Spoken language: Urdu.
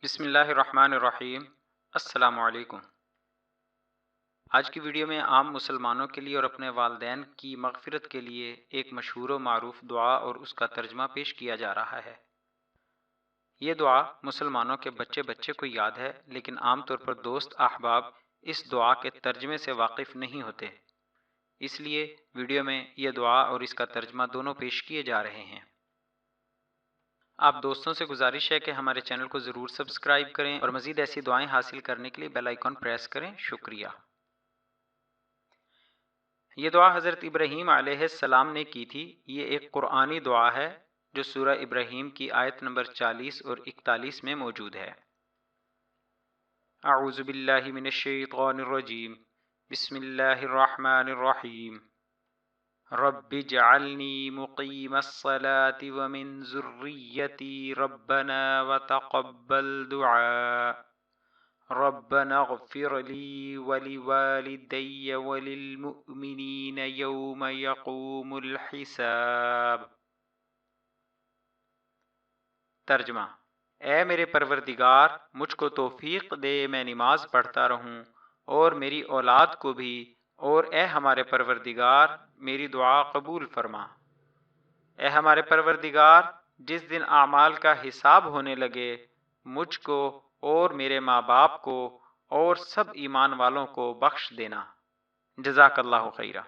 بسم اللہ الرحمن الرحیم۔ السلام علیکم۔ آج کی ویڈیو میں عام مسلمانوں کے لیے اور اپنے والدین کی مغفرت کے لیے ایک مشہور و معروف دعا اور اس کا ترجمہ پیش کیا جا رہا ہے۔ یہ دعا مسلمانوں کے بچے بچے کو یاد ہے، لیکن عام طور پر دوست احباب اس دعا کے ترجمے سے واقف نہیں ہوتے، اس لیے ویڈیو میں یہ دعا اور اس کا ترجمہ دونوں پیش کیے جا رہے ہیں۔ آپ دوستوں سے گزارش ہے کہ ہمارے چینل کو ضرور سبسکرائب کریں اور مزید ایسی دعائیں حاصل کرنے کے لیے بیل آئیکن پریس کریں۔ شکریہ۔ یہ دعا حضرت ابراہیم علیہ السلام نے کی تھی۔ یہ ایک قرآنی دعا ہے جو سورہ ابراہیم کی آیت نمبر 40 اور 41 میں موجود ہے۔ اعوذ باللہ من الشیطان الرجیم، بسم اللہ الرحمن الرحیم۔ رب اجعلنی مقیم الصلاة ومن ذریتی ربنا وتقبل دعاء ربنا اغفر لی ولوالدی وللمؤمنین یوم یقوم الحساب۔ ترجمہ: اے میرے پروردگار، مجھ کو توفیق دے میں نماز پڑھتا رہوں اور میری اولاد کو بھی، اور اے ہمارے پروردگار میری دعا قبول فرما۔ اے ہمارے پروردگار، جس دن اعمال کا حساب ہونے لگے مجھ کو اور میرے ماں باپ کو اور سب ایمان والوں کو بخش دینا۔ جزاک اللہ خیرہ۔